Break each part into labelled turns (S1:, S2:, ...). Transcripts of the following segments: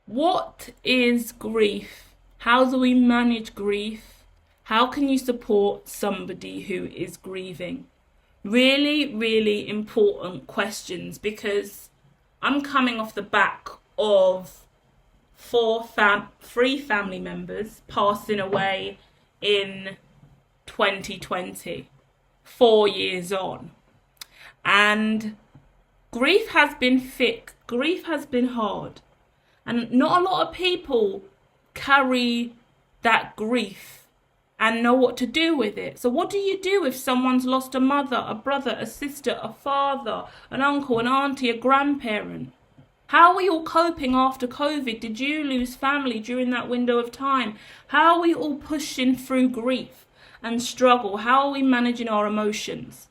S1: What is grief? How do we manage grief? How can you support somebody who is grieving? Really, really important questions because I'm coming off the back of three family members passing away in 2020, 4 years on. And grief has been thick, grief has been hard. And not a lot of people carry that grief and know what to do with it. So, what do you do if someone's lost a mother, a brother, a sister, a father, an uncle, an auntie, a grandparent? How are we all coping after COVID? Did you lose family during that window of time? How are we all pushing through grief and struggle? How are we managing our emotions?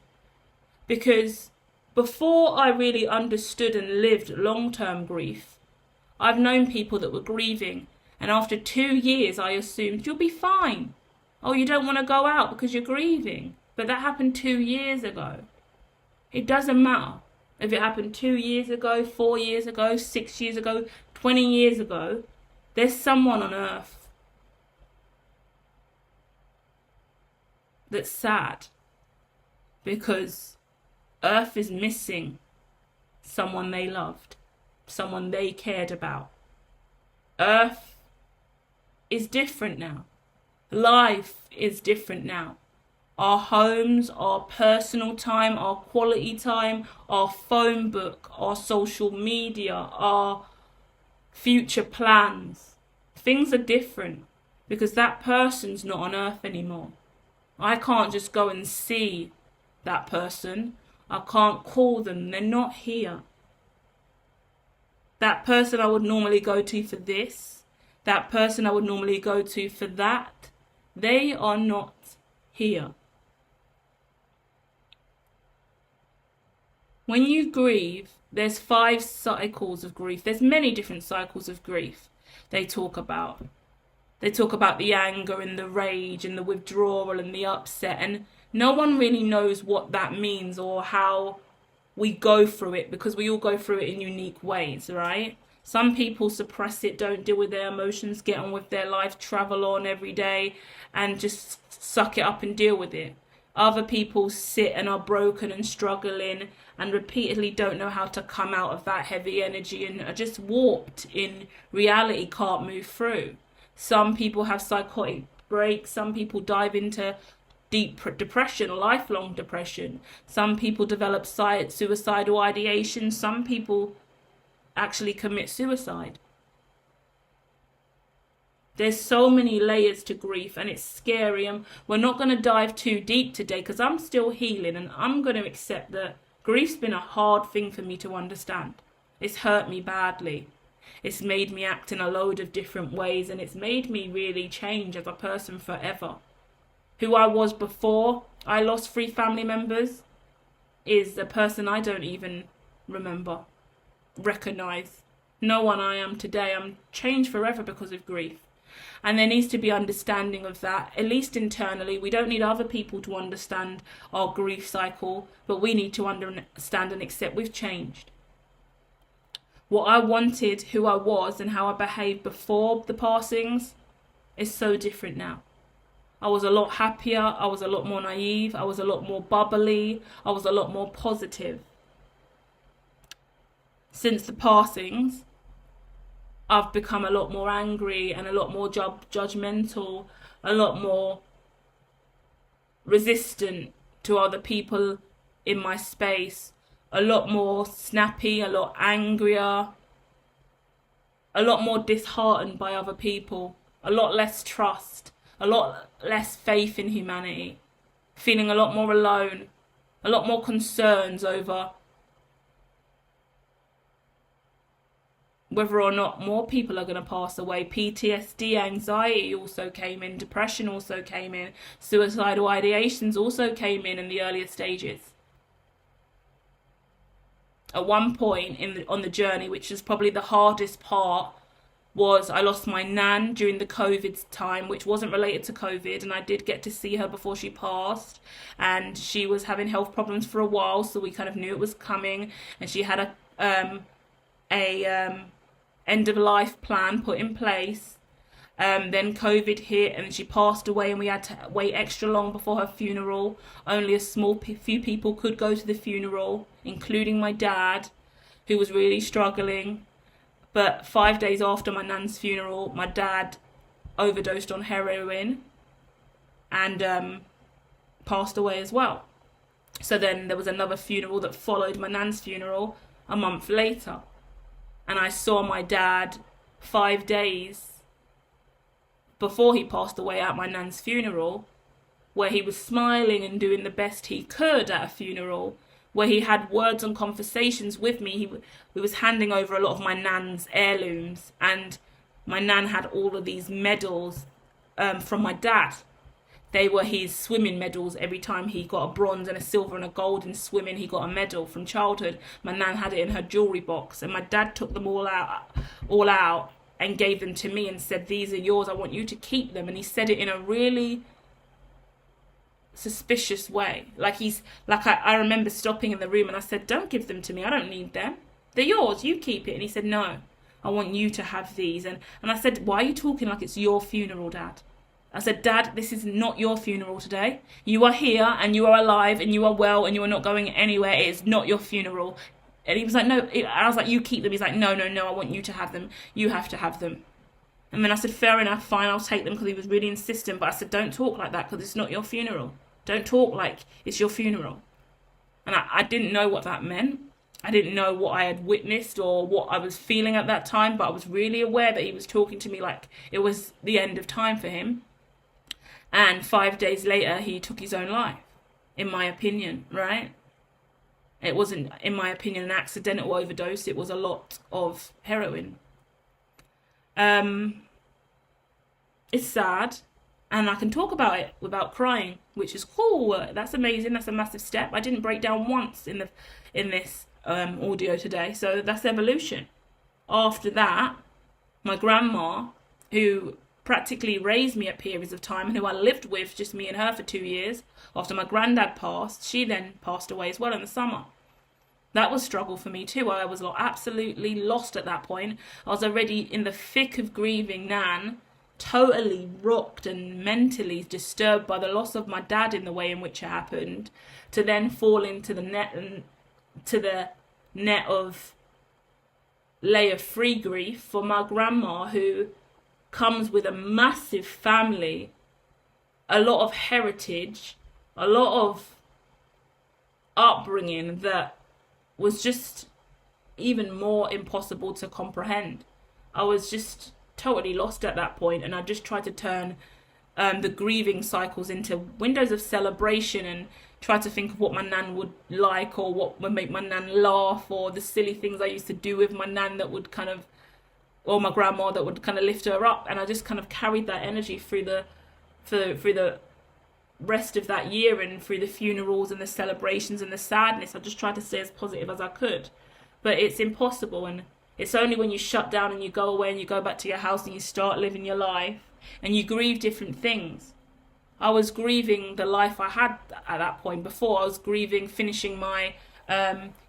S1: Because before I really understood and lived long-term grief, I've known people that were grieving, and after 2 years I assumed you'll be fine. Oh, you don't want to go out because you're grieving. But that happened 2 years ago. It doesn't matter if it happened 2 years ago, 4 years ago, 6 years ago, 20 years ago. There's someone on earth that's sad because earth is missing someone they loved, someone they cared about. Earth is different now. Life is different now. Our homes, our personal time, our quality time, our phone book, our social media, our future plans. Things are different because that person's not on earth anymore. I can't just go and see that person. I can't call them. They're not here. That person I would normally go to for this, that person I would normally go to for that, they are not here. When you grieve, there's 5 cycles of grief. There's many different cycles of grief they talk about. They talk about the anger and the rage and the withdrawal and the upset, and no one really knows what that means or how we go through it because we all go through it in unique ways, right? Some people suppress it, don't deal with their emotions, get on with their life, travel on every day and just suck it up and deal with it. Other people sit and are broken and struggling and repeatedly don't know how to come out of that heavy energy and are just warped in reality, can't move through. Some people have psychotic breaks, some people dive into deep depression, lifelong depression. Some people develop suicidal ideation. Some people actually commit suicide. There's so many layers to grief and it's scary, and we're not going to dive too deep today because I'm still healing and I'm going to accept that grief's been a hard thing for me to understand. It's hurt me badly. It's made me act in a load of different ways and it's made me really change as a person forever. Who I was before I lost 3 family members is a person I don't even remember, recognize. No one I am today. I'm changed forever because of grief. And there needs to be understanding of that, at least internally. We don't need other people to understand our grief cycle, but we need to understand and accept we've changed. What I wanted, who I was, and how I behaved before the passings is so different now. I was a lot happier, I was a lot more naive, I was a lot more bubbly, I was a lot more positive. Since the passings, I've become a lot more angry and a lot more judgmental, a lot more resistant to other people in my space, a lot more snappy, a lot angrier, a lot more disheartened by other people, a lot less trust, a lot less faith in humanity, feeling a lot more alone, a lot more concerns over whether or not more people are going to pass away. PTSD, anxiety also came in, depression also came in, suicidal ideations also came in the earlier stages. At one point on the journey, which is probably the hardest part, was I lost my nan during the COVID time, which wasn't related to COVID, and I did get to see her before she passed, and she was having health problems for a while, so we kind of knew it was coming, and she had a end of life plan put in place. Then COVID hit and she passed away, and we had to wait extra long before her funeral. Only a few people could go to the funeral, including my dad, who was really struggling. But 5 days after my nan's funeral, my dad overdosed on heroin and passed away as well. So then there was another funeral that followed my nan's funeral a month later. And I saw my dad 5 days before he passed away at my nan's funeral, where he was smiling and doing the best he could at a funeral, where he had words and conversations with me. He was handing over a lot of my nan's heirlooms, and my nan had all of these medals from my dad. They were his swimming medals. Every time he got a bronze and a silver and a gold in swimming, he got a medal from childhood. My nan had it in her jewellery box, and my dad took them all out and gave them to me and said, "These are yours, I want you to keep them." And he said it in a really suspicious way. I remember stopping in the room and I said, "Don't give them to me, I don't need them. They're yours, you keep it." And he said, "No, I want you to have these." And I said, "Why are you talking like it's your funeral, Dad?" I said, "Dad, this is not your funeral today. You are here and you are alive and you are well and you are not going anywhere. It is not your funeral." And he was like, "No." I was like, "You keep them." He's like, no, I want you to have them. You have to have them." And then I said, "Fair enough, fine, I'll take them," because he was really insistent. But I said, "Don't talk like that, because it's not your funeral. Don't talk like it's your funeral." And I didn't know what that meant. I didn't know what I had witnessed or what I was feeling at that time, but I was really aware that he was talking to me like it was the end of time for him. And 5 days later, he took his own life, in my opinion, right? It wasn't, in my opinion, an accidental overdose. It was a lot of heroin. It's sad, and I can talk about it without crying, which is cool. That's amazing. That's a massive step. I didn't break down once in this audio today, so that's evolution. After that, my grandma, who practically raised me at periods of time and who I lived with, just me and her, for 2 years, after my granddad passed, she then passed away as well in the summer. That was a struggle for me too. I was absolutely lost at that point. I was already in the thick of grieving Nan, totally rocked and mentally disturbed by the loss of my dad in the way in which it happened, to then fall into the net of layer-free grief for my grandma, who comes with a massive family, a lot of heritage, a lot of upbringing that was just even more impossible to comprehend. I was just totally lost at that point, and I just tried to turn the grieving cycles into windows of celebration and try to think of what my nan would like, or what would make my nan laugh, or the silly things I used to do with my nan that would kind of, or my grandma, that would kind of lift her up. And I just kind of carried that energy through the rest of that year, and through the funerals and the celebrations and the sadness. I just tried to stay as positive as I could, but it's impossible. And it's only when you shut down and you go away and you go back to your house and you start living your life and you grieve different things. I was grieving the life I had at that point. Before, I was grieving finishing my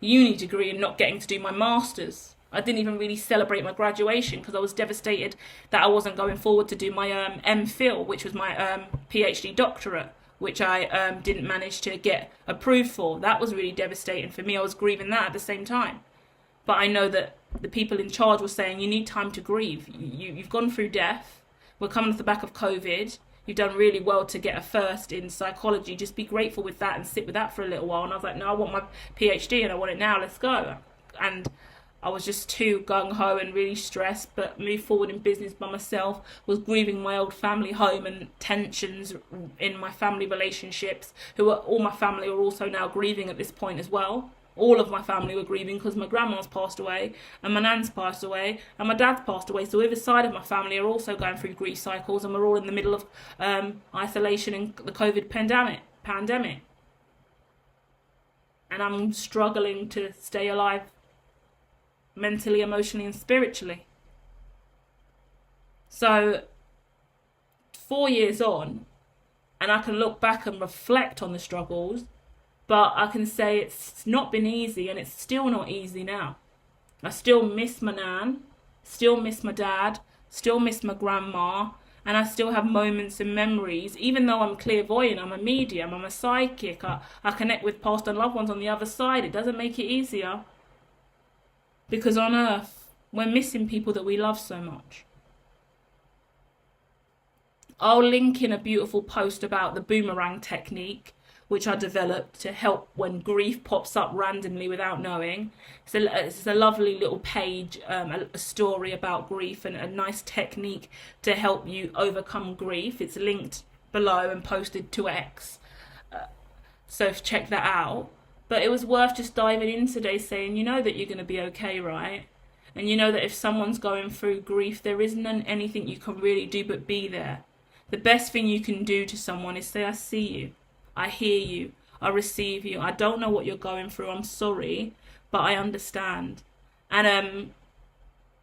S1: uni degree and not getting to do my master's. I didn't even really celebrate my graduation because I was devastated that I wasn't going forward to do my MPhil, which was my PhD doctorate, which I didn't manage to get approved for. That was really devastating for me. I was grieving that at the same time. But I know that the people in charge were saying, you need time to grieve. You've gone through death. We're coming off the back of COVID. You've done really well to get a first in psychology. Just be grateful with that and sit with that for a little while. And I was like, no, I want my PhD and I want it now. Let's go. And I was just too gung-ho and really stressed, but moved forward in business by myself, was grieving my old family home and tensions in my family relationships, all my family were also now grieving at this point as well. All of my family were grieving because my grandma's passed away and my nan's passed away and my dad's passed away. So either side of my family are also going through grief cycles, and we're all in the middle of isolation and the COVID pandemic. And I'm struggling to stay alive mentally, emotionally and spiritually. So 4 years on, and I can look back and reflect on the struggles, but I can say it's not been easy, and it's still not easy now. I still miss my nan. still miss my dad, still miss my grandma, and I still have moments and memories. Even though I'm clairvoyant, I'm a medium, I'm a psychic, I connect with past and loved ones on the other side. It doesn't make it easier. Because on earth, we're missing people that we love so much. I'll link in a beautiful post about the boomerang technique, which I developed to help when grief pops up randomly without knowing. It's a lovely little page, a story about grief and a nice technique to help you overcome grief. It's linked below and posted to X, so check that out. But it was worth just diving in today saying, you know that you're going to be okay, right? And you know that if someone's going through grief, there isn't anything you can really do but be there. The best thing you can do to someone is say, I see you, I hear you, I receive you. I don't know what you're going through, I'm sorry, but I understand. And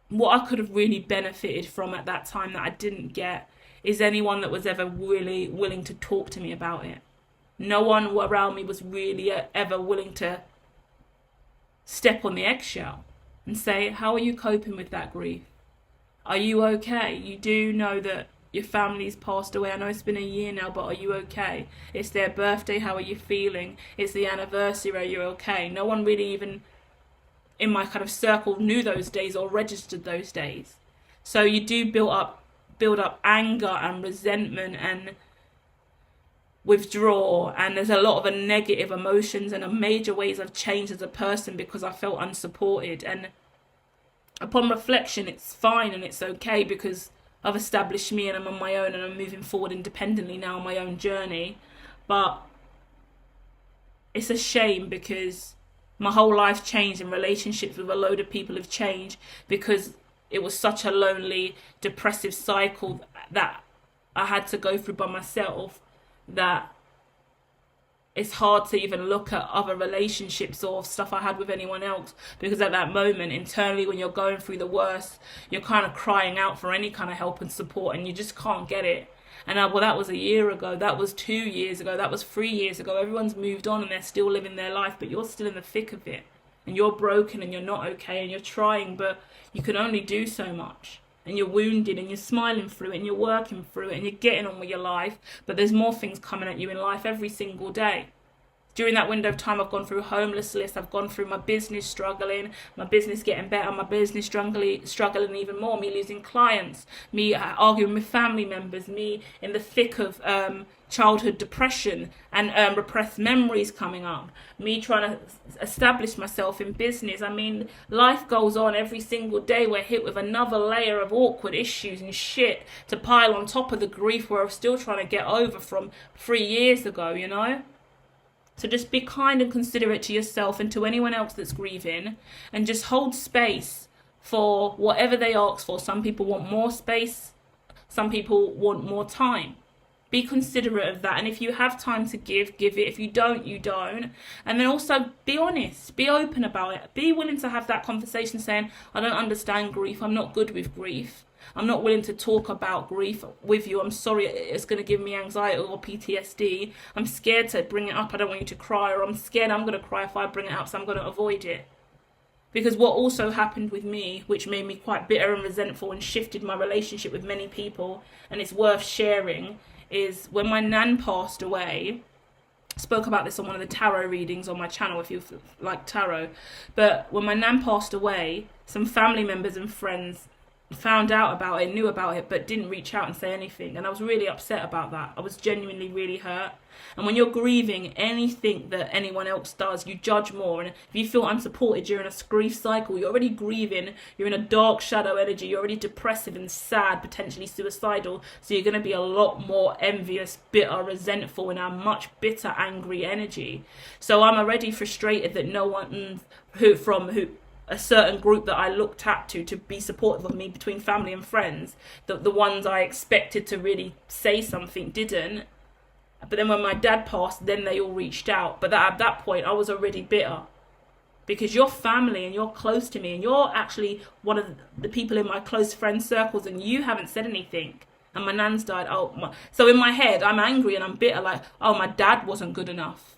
S1: what I could have really benefited from at that time that I didn't get is anyone that was ever really willing to talk to me about it. No one around me was really ever willing to step on the eggshell and say, how are you coping with that grief? Are you okay? You do know that your family's passed away. I know it's been a year now, but are you okay? It's their birthday, how are you feeling? It's the anniversary, are you okay? No one really even in my kind of circle knew those days or registered those days. So you do build up anger and resentment and withdraw, and there's a lot of negative emotions and major ways I've changed as a person because I felt unsupported. And upon reflection, it's fine and it's okay because I've established me and I'm on my own and I'm moving forward independently now on my own journey. But it's a shame because my whole life changed and relationships with a load of people have changed because it was such a lonely, depressive cycle that I had to go through by myself that it's hard to even look at other relationships or stuff I had with anyone else, because at that moment internally when you're going through the worst, you're kind of crying out for any kind of help and support and you just can't get it. And well, that was a year ago, that was 2 years ago, that was 3 years ago. Everyone's moved on and they're still living their life, but you're still in the thick of it and you're broken and you're not okay and you're trying, but you can only do so much. And you're wounded and you're smiling through it and you're working through it and you're getting on with your life, but there's more things coming at you in life every single day. During that window of time, I've gone through homelessness, I've gone through my business struggling, my business getting better, my business struggling even more, me losing clients, me arguing with family members, me in the thick of childhood depression and repressed memories coming up, me trying to establish myself in business. I mean, life goes on every single day. We're hit with another layer of awkward issues and shit to pile on top of the grief we're still trying to get over from 3 years ago, you know? So just be kind and considerate to yourself and to anyone else that's grieving, and just hold space for whatever they ask for. Some people want more space, some people want more time. Be considerate of that, and if you have time to give it. If you don't, you don't. And then also be honest, be open about it. Be willing to have that conversation saying, I don't understand grief, I'm not good with grief. I'm not willing to talk about grief with you. I'm sorry, it's going to give me anxiety or PTSD. I'm scared to bring it up. I don't want you to cry, or I'm scared I'm going to cry if I bring it up, so I'm going to avoid it. Because what also happened with me, which made me quite bitter and resentful and shifted my relationship with many people, and it's worth sharing, is when my nan passed away. I spoke about this on one of the tarot readings on my channel if you like tarot. But when my nan passed away, some family members and friends found out about it, knew about it, but didn't reach out and say anything. And I was really upset about that. I was genuinely really hurt. And when you're grieving, anything that anyone else does, you judge more. And if you feel unsupported during a grief cycle, you're already grieving, you're in a dark shadow energy, you're already depressive and sad, potentially suicidal. So you're going to be a lot more envious, bitter, resentful, and a much bitter, angry energy. So I'm already frustrated that no one a certain group that I looked at to be supportive of me between family and friends, the ones I expected to really say something didn't. But then when my dad passed, then they all reached out. But at that point, I was already bitter. Because you're family and you're close to me and you're actually one of the people in my close friend circles and you haven't said anything. And my nan's died. So in my head, I'm angry and I'm bitter, like, oh, my dad wasn't good enough.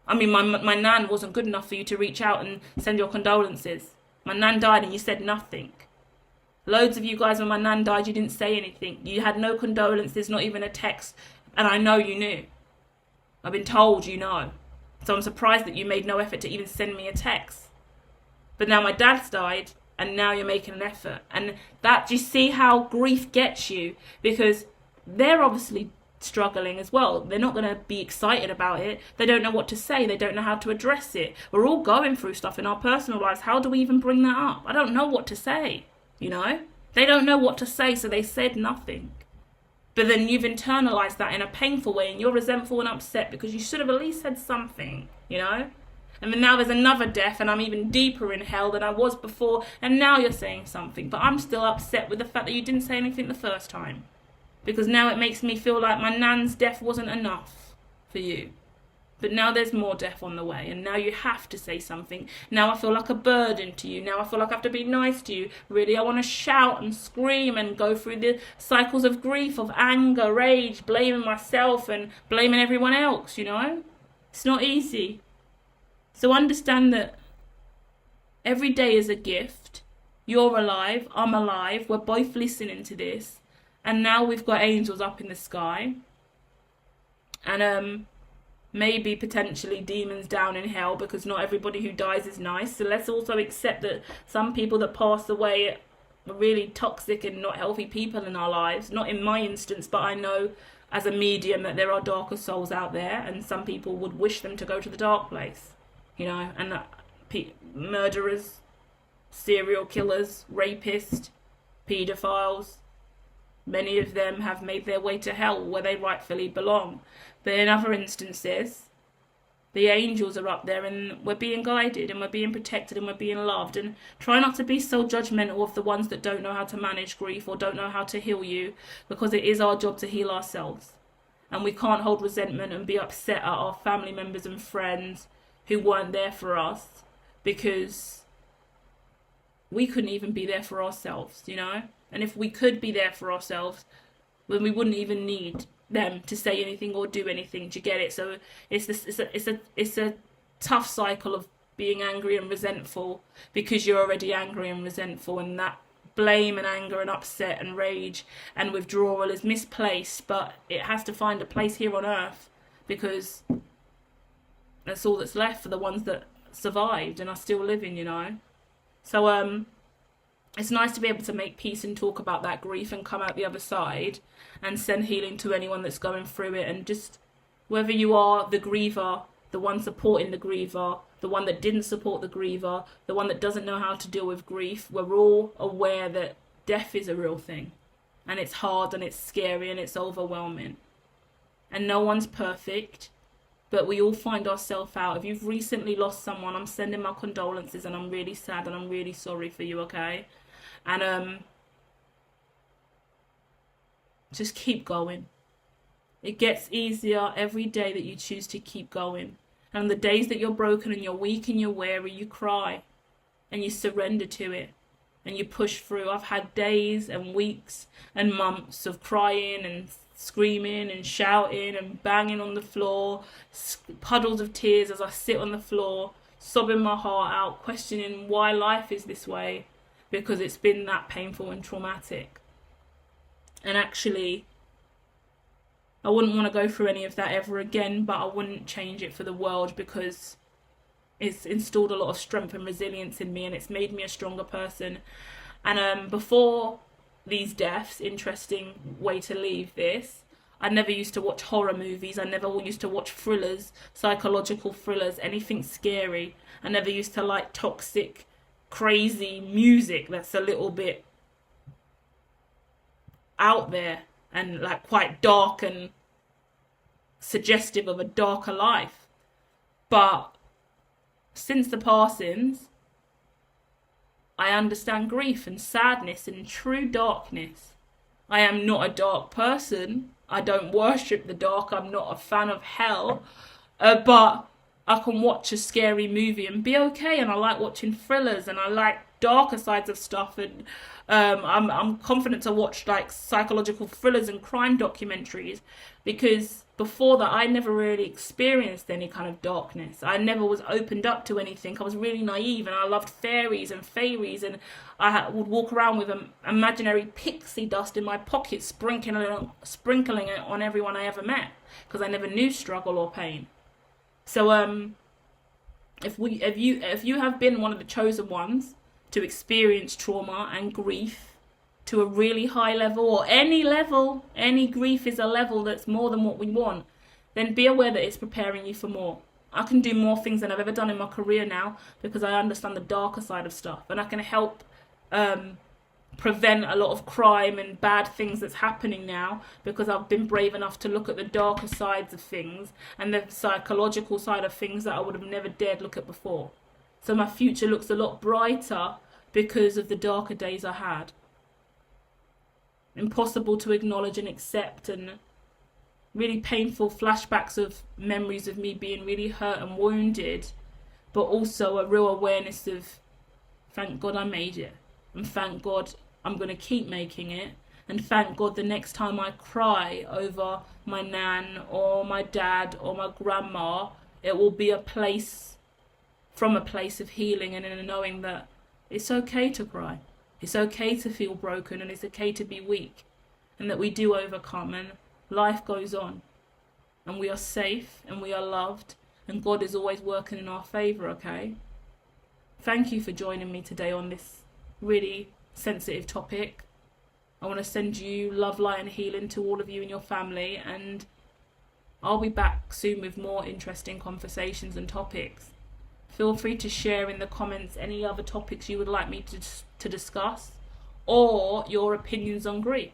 S1: I mean, my nan wasn't good enough for you to reach out and send your condolences. My nan died and you said nothing. Loads of you guys, when my nan died, you didn't say anything. You had no condolences, not even a text. And I know you knew. I've been told you know. So I'm surprised that you made no effort to even send me a text. But now my dad's died, and now you're making an effort. And that, do you see how grief gets you? Because they're obviously struggling as well. They're not going to be excited about it. They don't know what to say. They don't know how to address it. We're all going through stuff in our personal lives. How do we even bring that up? I don't know what to say, you know? They don't know what to say, so they said nothing. But then you've internalized that in a painful way, and you're resentful and upset because you should have at least said something, you know? And then now there's another death, and I'm even deeper in hell than I was before, and now you're saying something. But I'm still upset with the fact that you didn't say anything the first time. Because now it makes me feel like my nan's death wasn't enough for you. But now there's more death on the way, and now you have to say something. Now I feel like a burden to you. Now I feel like I have to be nice to you. Really, I want to shout and scream and go through the cycles of grief, of anger, rage, blaming myself and blaming everyone else, you know? It's not easy. So understand that every day is a gift. You're alive, I'm alive, we're both listening to this. And now we've got angels up in the sky. And maybe potentially demons down in hell, because not everybody who dies is nice. So let's also accept that some people that pass away are really toxic and not healthy people in our lives. Not in my instance, but I know as a medium that there are darker souls out there, and some people would wish them to go to the dark place, you know, and murderers, serial killers, rapists, paedophiles, many of them have made their way to hell where they rightfully belong. But in other instances, the angels are up there, and we're being guided and we're being protected and we're being loved. And try not to be so judgmental of the ones that don't know how to manage grief or don't know how to heal you, because it is our job to heal ourselves. And we can't hold resentment and be upset at our family members and friends who weren't there for us, because we couldn't even be there for ourselves, you know? And if we could be there for ourselves, then we wouldn't even need them to say anything or do anything. Do you get it? So it's a tough cycle of being angry and resentful, because you're already angry and resentful, and that blame and anger and upset and rage and withdrawal is misplaced, but it has to find a place here on earth, because that's all that's left for the ones that survived and are still living, you know. So it's nice to be able to make peace and talk about that grief and come out the other side and send healing to anyone that's going through it. And just, whether you are the griever, the one supporting the griever, the one that didn't support the griever, the one that doesn't know how to deal with grief, we're all aware that death is a real thing. And it's hard and it's scary and it's overwhelming. And no one's perfect, but we all find ourselves out. If you've recently lost someone, I'm sending my condolences, and I'm really sad and I'm really sorry for you, okay? And just keep going. It gets easier every day that you choose to keep going. And on the days that you're broken and you're weak and you're weary, you cry and you surrender to it and you push through. I've had days and weeks and months of crying and screaming and shouting and banging on the floor, puddles of tears as I sit on the floor, sobbing my heart out, questioning why life is this way, because it's been that painful and traumatic. And actually, I wouldn't want to go through any of that ever again, but I wouldn't change it for the world, because it's installed a lot of strength and resilience in me, and it's made me a stronger person. And before these deaths, interesting way to leave this, I never used to watch horror movies. I never used to watch thrillers, psychological thrillers, anything scary. I never used to like toxic, crazy music that's a little bit out there and like quite dark and suggestive of a darker life. But since the passings, I understand grief and sadness and true darkness. I am not a dark person. I don't worship the dark. I'm not a fan of hell. But I can watch a scary movie and be okay, and I like watching thrillers, and I like darker sides of stuff, and I'm confident to watch like psychological thrillers and crime documentaries, because before that I never really experienced any kind of darkness. I never was opened up to anything. I was really naive, and I loved fairies and fairies, and would walk around with imaginary pixie dust in my pocket, sprinkling it on everyone I ever met, because I never knew struggle or pain. So if you have been one of the chosen ones to experience trauma and grief to a really high level, or any level, any grief is a level that's more than what we want, then be aware that it's preparing you for more. I can do more things than I've ever done in my career now, because I understand the darker side of stuff, and I can help prevent a lot of crime and bad things that's happening now, because I've been brave enough to look at the darker sides of things and the psychological side of things that I would have never dared look at before. So my future looks a lot brighter because of the darker days I had. Impossible to acknowledge and accept, and really painful flashbacks of memories of me being really hurt and wounded, but also a real awareness of, thank God I made it, and thank God I'm going to keep making it, and thank God the next time I cry over my nan or my dad or my grandma, it will be from a place of healing, and in a knowing that it's okay to cry, it's okay to feel broken, and it's okay to be weak, and that we do overcome, and life goes on, and we are safe, and we are loved, and God is always working in our favour, okay? Thank you for joining me today on this really sensitive topic. I want to send you love, light and healing to all of you and your family, and I'll be back soon with more interesting conversations and topics. Feel free to share in the comments any other topics you would like me to discuss, or your opinions on grief.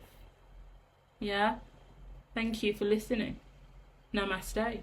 S1: Yeah? Thank you for listening. Namaste.